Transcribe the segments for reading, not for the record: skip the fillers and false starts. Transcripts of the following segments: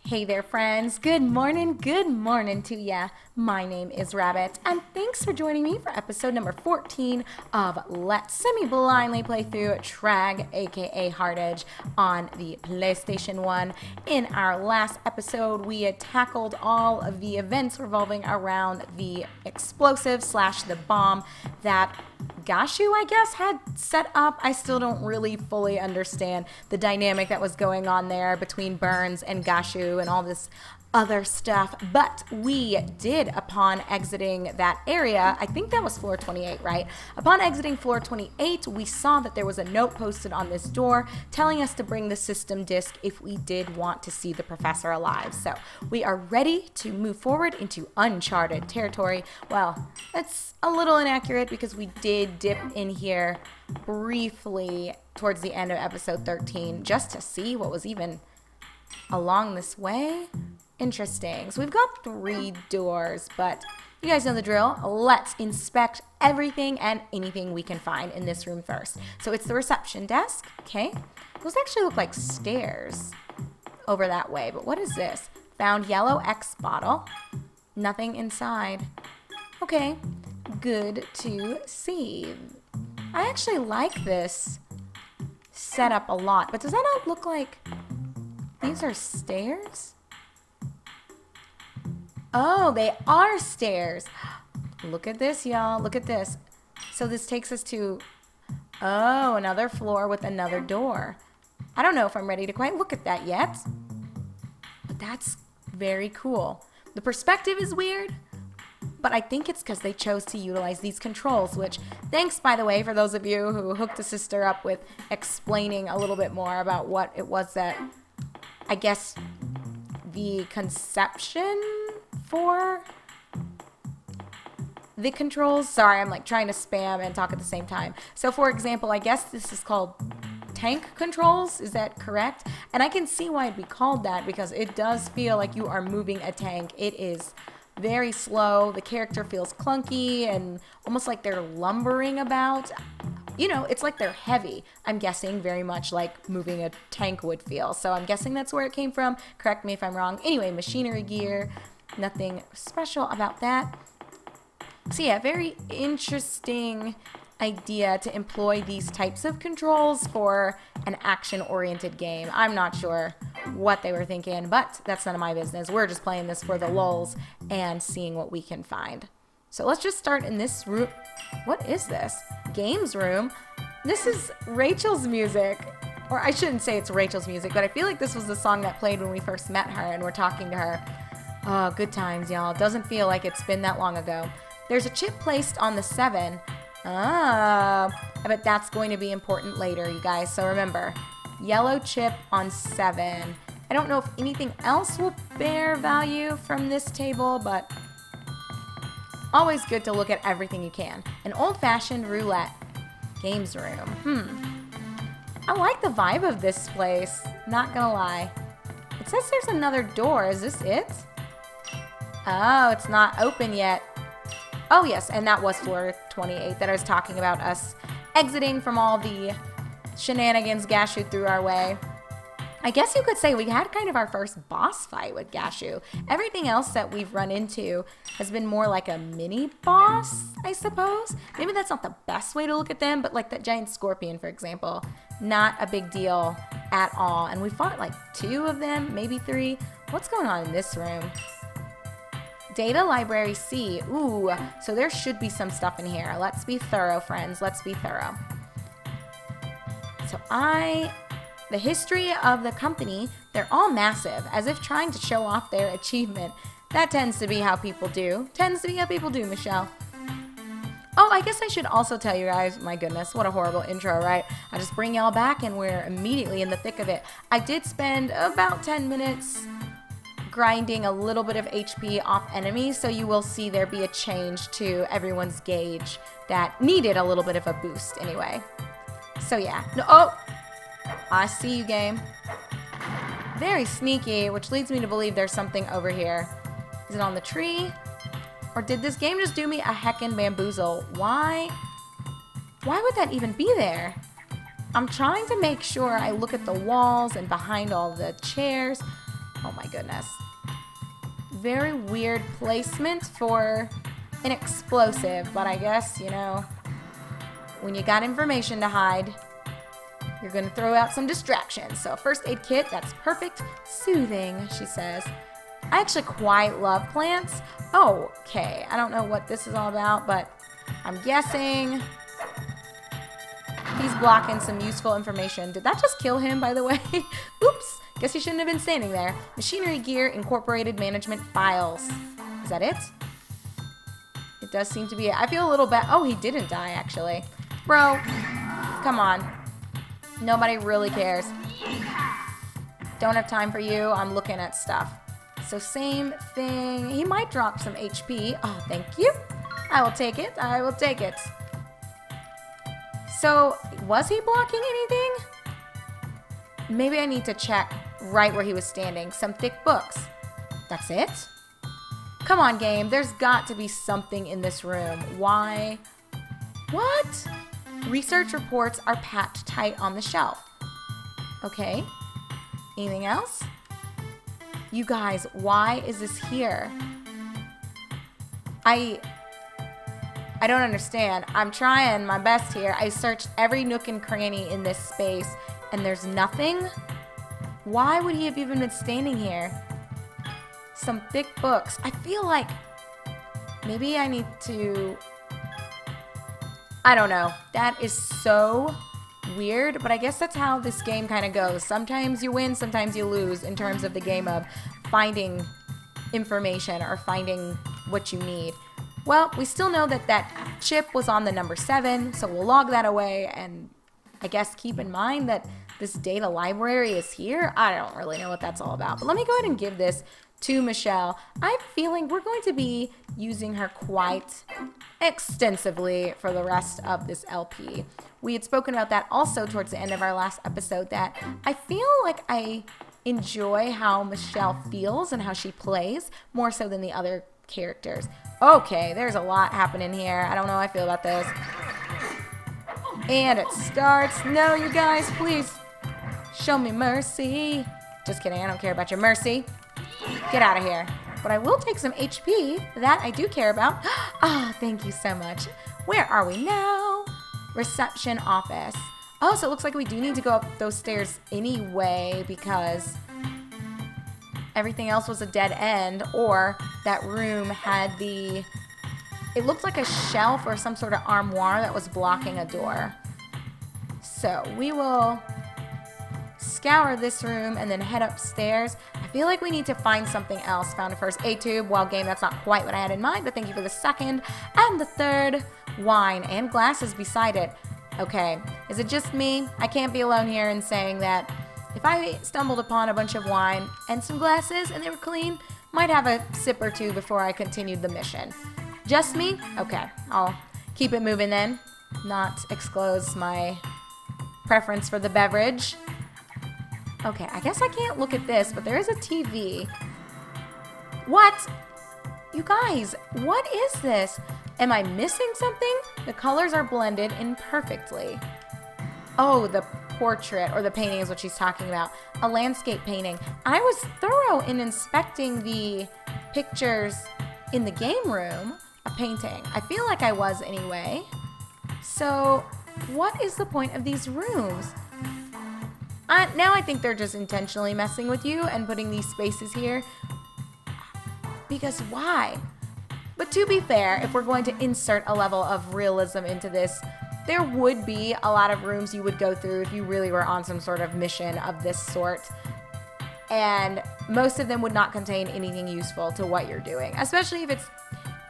Hey there, friends. Good morning to ya. My name is Rabbit, and thanks for joining me for episode number 14 of Let's Semi-Blindly Play Through T.R.A.G, aka T.R.A.G, on the PlayStation 1. In our last episode, we had tackled all of the events revolving around the explosive slash the bomb that Gashu, I guess, had set up. I still don't really fully understand the dynamic that was going on there between Burns and Gashu and all this other stuff, but we did, upon exiting that area, I think that was floor 28, right? Upon exiting floor 28, we saw that there was a note posted on this door telling us to bring the system disk if we did want to see the professor alive. So we are ready to move forward into uncharted territory. Well, that's a little inaccurate because we did dip in here briefly towards the end of episode 13 just to see what was even along this way. Interesting. So we've got 3 doors, but you guys know the drill. Let's inspect everything and anything we can find in this room first. So it's the reception desk. Okay. Those actually look like stairs over that way, but what is this? Found yellow X bottle. Nothing inside. Okay. Good to see. I actually like this setup a lot, but does that not look like these are stairs? Oh, they are stairs. Look at this, y'all. Look at this. So this takes us to, oh, another floor with another door. I don't know if I'm ready to quite look at that yet, but that's very cool. The perspective is weird, but I think it's because they chose to utilize these controls, which, thanks, by the way, for those of you who hooked a sister up with explaining a little bit more about what it was that, I guess, the conception for the controls. Sorry, I'm like trying to spam and talk at the same time. So for example, I guess this is called tank controls. Is that correct? And I can see why it'd be called that because it does feel like you are moving a tank. It is very slow. The character feels clunky and almost like they're lumbering about. You know, it's like they're heavy. I'm guessing very much like moving a tank would feel. So I'm guessing that's where it came from. Correct me if I'm wrong. Anyway, machinery gear. Nothing special about that. So yeah, very interesting idea to employ these types of controls for an action-oriented game. I'm not sure what they were thinking, but that's none of my business. We're just playing this for the lulz and seeing what we can find. So let's just start in this room. What is this? Games room? This is Rachel's music. Or I shouldn't say it's Rachel's music, but I feel like this was the song that played when we first met her and we're talking to her. Oh, good times, y'all. Doesn't feel like it's been that long ago. There's a chip placed on the 7. I bet that's going to be important later, you guys. So remember, yellow chip on 7. I don't know if anything else will bear value from this table, but always good to look at everything you can. An old-fashioned roulette. Games room. I like the vibe of this place. Not gonna lie. It says there's another door. Is this it? Oh, it's not open yet. Oh, yes, and that was floor 28 that I was talking about, us exiting from all the shenanigans Gashu threw our way. I guess you could say we had kind of our first boss fight with Gashu. Everything else that we've run into has been more like a mini boss, I suppose. Maybe that's not the best way to look at them, but like that giant scorpion, for example, not a big deal at all. And we fought like 2 of them, maybe 3. What's going on in this room? Data library C. Ooh, so there should be some stuff in here. Let's be thorough, friends. Let's be thorough. So the history of the company, they're all massive, as if trying to show off their achievement. That tends to be how people do. Tends to be how people do, Michelle. Oh, I guess I should also tell you guys, my goodness, what a horrible intro, right? I just bring y'all back and we're immediately in the thick of it. I did spend about 10 minutes grinding a little bit of HP off enemies, so you will see there be a change to everyone's gauge that needed a little bit of a boost anyway. So yeah. No, oh! I see you, game. Very sneaky, which leads me to believe there's something over here. Is it on the tree? Or did this game just do me a heckin' bamboozle? Why would that even be there? I'm trying to make sure I look at the walls and behind all the chairs. Oh my goodness. Very weird placement for an explosive, but I guess, you know, when you got information to hide, you're gonna throw out some distractions. So a first aid kit, that's perfect. Soothing, she says. I actually quite love plants. Oh, okay. I don't know what this is all about, but I'm guessing he's blocking some useful information. Did that just kill him, by the way? Oops. Guess he shouldn't have been standing there. Machinery gear, incorporated management files. Is that it? It does seem to be it. I feel a little bad. Oh, he didn't die, actually. Bro, come on. Nobody really cares. Don't have time for you. I'm looking at stuff. So same thing. He might drop some HP. Oh, thank you. I will take it. I will take it. So, was he blocking anything? Maybe I need to check right where he was standing. Some thick books. That's it? Come on, game. There's got to be something in this room. Why? What? Research reports are packed tight on the shelf. Okay. Anything else? You guys, why is this here? I don't understand. I'm trying my best here. I searched every nook and cranny in this space, and there's nothing? Why would he have even been standing here? Some thick books. I feel like maybe I need to... I don't know. That is so weird, but I guess that's how this game kind of goes. Sometimes you win, sometimes you lose in terms of the game of finding information or finding what you need. Well, we still know that that chip was on the number 7, so we'll log that away and I guess keep in mind that this data library is here. I don't really know what that's all about, but let me go ahead and give this to Michelle. I'm feeling we're going to be using her quite extensively for the rest of this LP. We had spoken about that also towards the end of our last episode, that I feel like I enjoy how Michelle feels and how she plays more so than the other characters. Okay, there's a lot happening here. I don't know how I feel about this. And it starts. No, you guys, please show me mercy. Just kidding, I don't care about your mercy. Get out of here. But I will take some HP. That I do care about. Oh, thank you so much. Where are we now? Reception office. Oh, so it looks like we do need to go up those stairs anyway because everything else was a dead end, or that room had the... It looked like a shelf or some sort of armoire that was blocking a door. So we will scour this room and then head upstairs. I feel like we need to find something else. Found a first aid tube. Well, game, that's not quite what I had in mind, but thank you for the second. And the third, wine and glasses beside it. Okay, is it just me? I can't be alone here in saying that if I stumbled upon a bunch of wine and some glasses and they were clean, might have a sip or two before I continued the mission. Just me? Okay, I'll keep it moving then. Not disclose my preference for the beverage. Okay, I guess I can't look at this, but there is a TV. What? You guys, what is this? Am I missing something? The colors are blended in perfectly. Oh, the portrait or the painting is what she's talking about. A landscape painting. I was thorough in inspecting the pictures in the game room. A painting. I feel like I was anyway. So, what is the point of these rooms? Now I think they're just intentionally messing with you and putting these spaces here. Because why? But to be fair, if we're going to insert a level of realism into this, there would be a lot of rooms you would go through if you really were on some sort of mission of this sort. And most of them would not contain anything useful to what you're doing. Especially if it's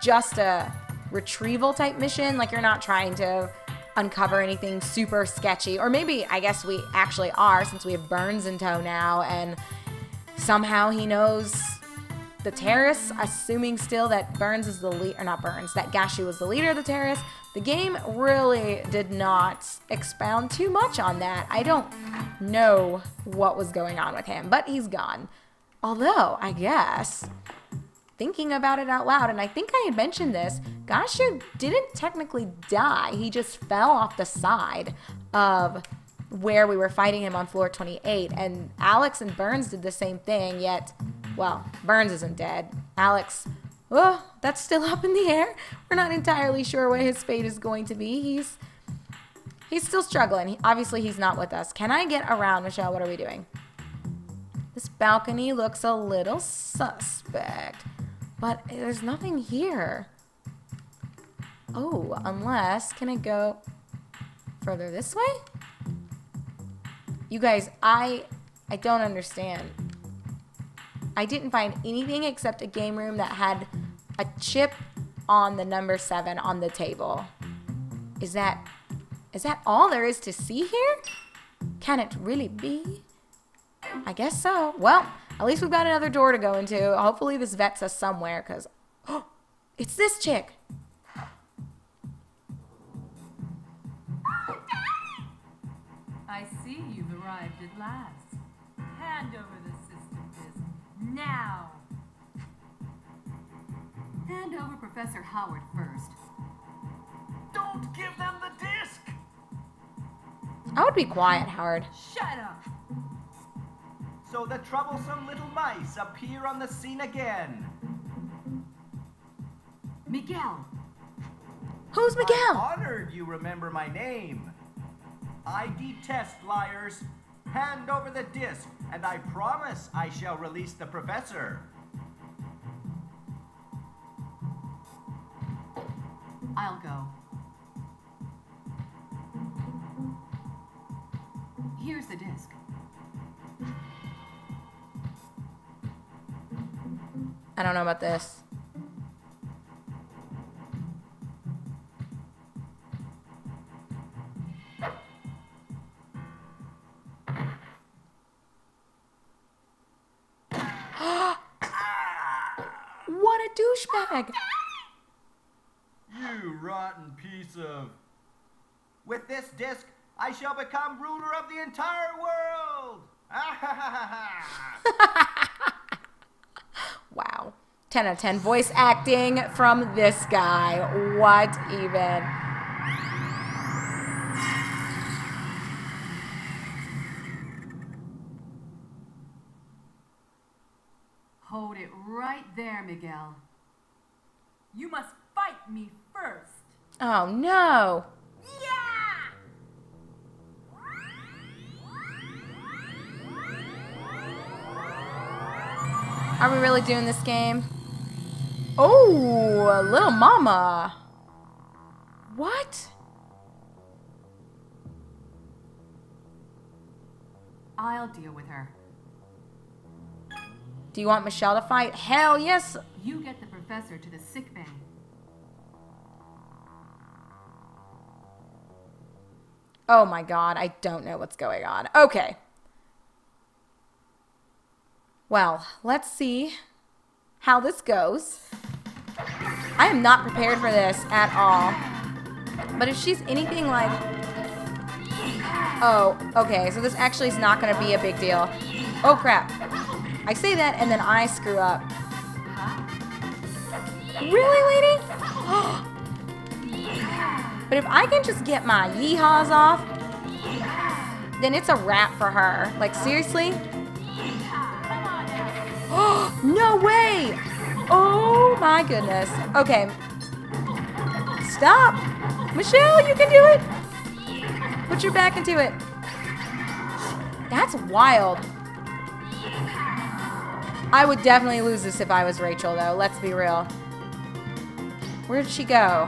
just a retrieval type mission, like you're not trying to uncover anything super sketchy. Or maybe, I guess we actually are, since we have Burns in tow now, and somehow he knows the terrorists, assuming still that Burns is the lead, or not Burns, that Gashu was the leader of the terrorists. The game really did not expound too much on that. I don't know what was going on with him, but he's gone. Although, I guess, thinking about it out loud, and I think I had mentioned this, Gashu didn't technically die. He just fell off the side of where we were fighting him on floor 28. And Alex and Burns did the same thing, yet, well, Burns isn't dead. Alex, oh, that's still up in the air. We're not entirely sure what his fate is going to be. He's still struggling. Obviously, he's not with us. Can I get around, Michelle? What are we doing? This balcony looks a little suspect, but there's nothing here. Oh, unless, can I go further this way? You guys, I don't understand. I didn't find anything except a game room that had a chip on the number 7 on the table. Is that all there is to see here? Can it really be? I guess so. Well, at least we've got another door to go into. Hopefully this vets us somewhere, because, oh, it's this chick. I see you've arrived at last. Hand over the system disk now. Hand over Professor Howard first. Don't give them the disc! I would be quiet, Howard. Shut up! So the troublesome little mice appear on the scene again. Miguel! Who's Miguel? I'm honored you remember my name. I detest liars. Hand over the disc, and I promise I shall release the professor. I'll go. Here's the disc. I don't know about this. What a douchebag! You rotten piece of... With this disc, I shall become ruler of the entire world! Wow. 10 out of 10 voice acting from this guy. What even? Hold it right there, Miguel. You must fight me first. Oh no. Yeah! Are we really doing this game? Oh, little mama. What? I'll deal with her. Do you want Michelle to fight? Hell yes. You get the professor to the sick bay. Oh my god, I don't know what's going on. Okay. Well, let's see how this goes. I am not prepared for this at all. But if she's anything like... Oh, okay, so this actually is not going to be a big deal. Oh crap. I say that and then I screw up. Really, lady? But if I can just get my yeehaws off, then it's a wrap for her. Like, seriously? No way! Oh my goodness. Okay. Stop! Michelle, you can do it! Put your back into it. That's wild. I would definitely lose this if I was Rachel, though. Let's be real. Where did she go?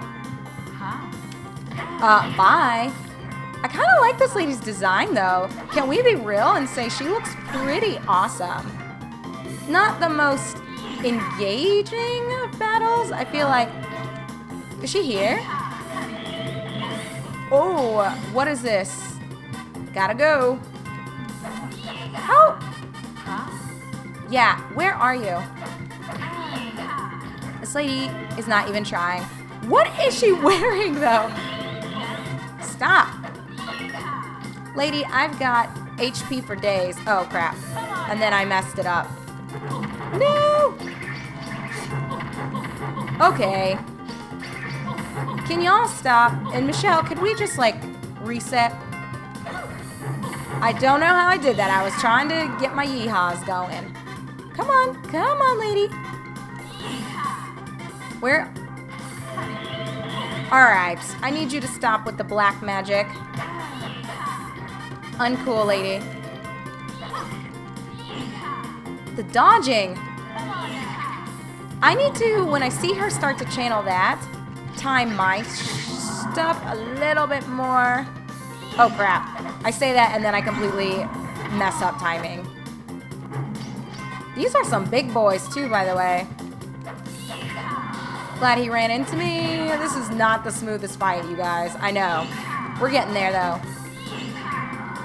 Bye. I kind of like this lady's design, though. Can we be real and say she looks pretty awesome? Not the most engaging of battles. I feel like... Is she here? Oh, what is this? Gotta go. How? Yeah, where are you? This lady is not even trying. What is she wearing, though? Stop. Lady, I've got HP for days. Oh, crap. And then I messed it up. No! Okay. Can y'all stop? And Michelle, could we just, like, reset? I don't know how I did that. I was trying to get my yeehaws going. Come on, lady. Where? Alright, I need you to stop with the black magic. Uncool, lady. The dodging. I need to, when I see her start to channel that, time my stuff a little bit more. Oh crap. I say that and then I completely mess up timing. These are some big boys too, by the way. Glad he ran into me. This is not the smoothest fight, you guys. I know. We're getting there, though.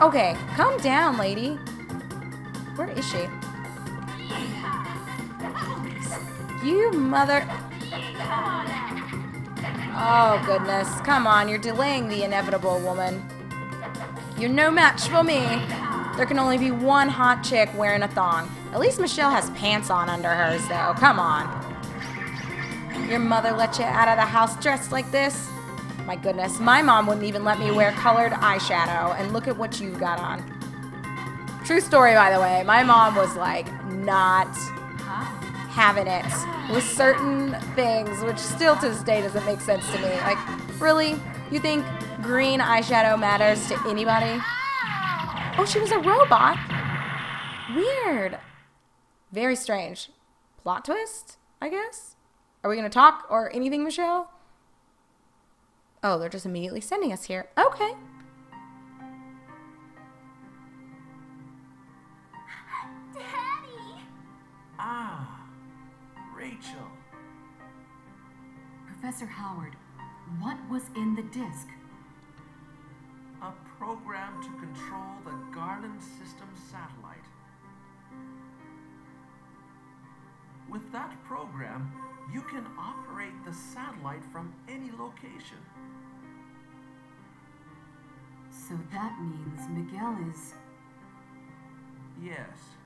Okay, calm down, lady. Where is she? You mother... Oh, goodness. Come on, you're delaying the inevitable, woman. You're no match for me. There can only be one hot chick wearing a thong. At least Michelle has pants on under hers, though. Come on. Your mother let you out of the house dressed like this? My goodness, my mom wouldn't even let me wear colored eyeshadow, and look at what you've got on. True story, by the way. My mom was, like, not having it with certain things, which still to this day doesn't make sense to me. Like, really? You think green eyeshadow matters to anybody? Oh, she was a robot? Weird. Very strange. Plot twist, I guess? Are we going to talk or anything, Michelle? Oh, they're just immediately sending us here. Okay. Daddy! Ah, Rachel. Professor Howard, what was in the disc? A program to control the Garland system satellite. With that program, you can operate the satellite from any location. So that means Miguel is... Yes.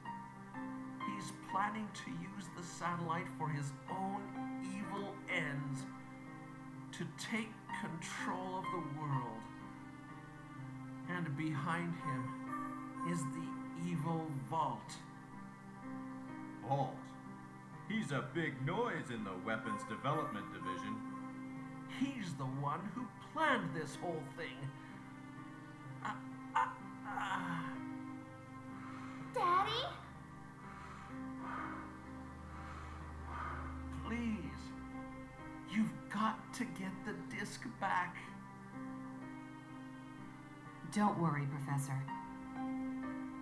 He's planning to use the satellite for his own evil ends, to take control of the world. And behind him is the evil Vault. Vault? He's a big noise in the Weapons Development Division. He's the one who planned this whole thing. Daddy? Please, you've got to get the disc back. Don't worry, Professor.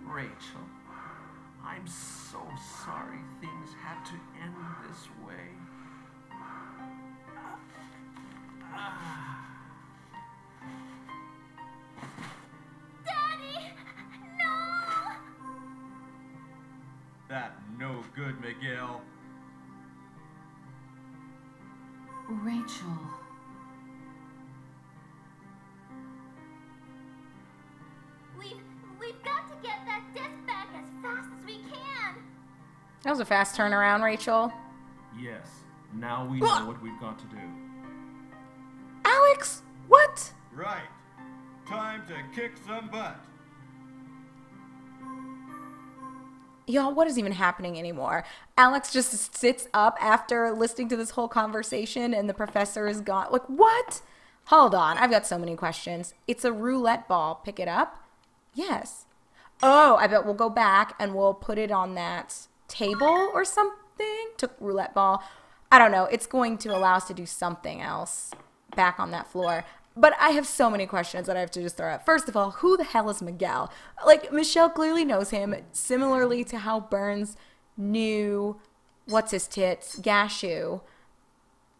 Rachel, I'm so sorry things had to end this way. Daddy! No! That no good, Miguel. Rachel. We've got to get that disc back as fast as we can. That was a fast turnaround, Rachel. Yes, now we know what we've got to do. Alex, what? Right. Time to kick some butt. Y'all, what is even happening anymore? Alex just sits up after listening to this whole conversation and the professor is gone. Like, what? Hold on. I've got so many questions. It's a roulette ball. Pick it up? Yes. Oh, I bet we'll go back and we'll put it on that table or something. Took roulette ball. I don't know. It's going to allow us to do something else back on that floor. But I have so many questions that I have to just throw out. First of all, who the hell is Miguel? Like, Michelle clearly knows him, similarly to how Burns knew what's-his-tits, Gashu.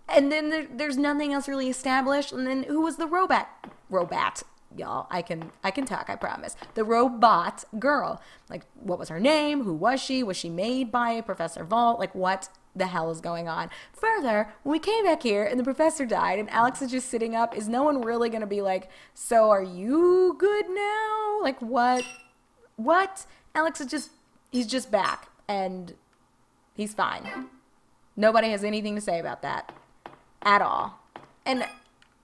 And then there's nothing else really established. And then who was the robot? Y'all, I can talk, I promise. The robot girl. Like, what was her name? Who was she? Was she made by Professor Vault? Like, what the hell is going on? Further, when we came back here and the professor died and Alex is just sitting up, is no one really going to be like, so are you good now? Like, what? Alex is he's just back and he's fine. Nobody has anything to say about that at all. And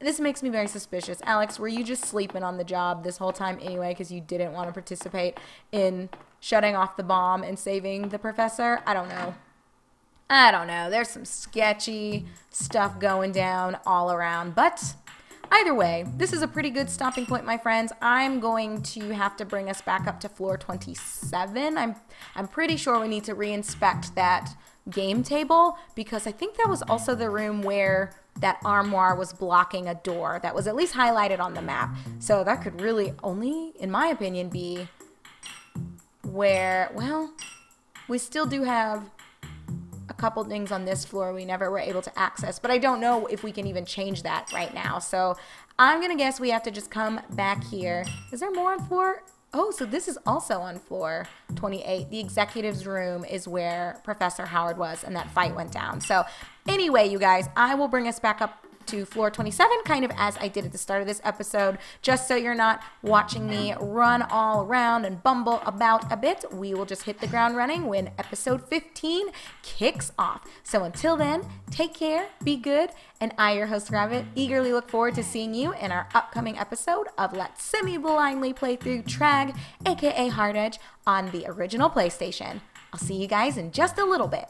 This makes me very suspicious. Alex, were you just sleeping on the job this whole time anyway because you didn't want to participate in shutting off the bomb and saving the professor? I don't know. I don't know. There's some sketchy stuff going down all around. But either way, this is a pretty good stopping point, my friends. I'm going to have to bring us back up to floor 27. I'm pretty sure we need to reinspect that game table because I think that was also the room where that armoire was blocking a door that was at least highlighted on the map. So that could really only, in my opinion, be where, well, we still do have a couple things on this floor we never were able to access, but I don't know if we can even change that right now. So I'm gonna guess we have to just come back here. Is there more on floor? Oh, so this is also on floor 28. The executive's room is where Professor Howard was and that fight went down. So anyway, you guys, I will bring us back up to floor 27, kind of as I did at the start of this episode, just so you're not watching me run all around and bumble about a bit. We will just hit the ground running when episode 15 kicks off. So until then, take care, be good, and I, your host Rabbit, eagerly look forward to seeing you in our upcoming episode of Let's Semi-Blindly Play Through T.R.A.G, aka Hard Edge, on the original PlayStation. I'll see you guys in just a little bit.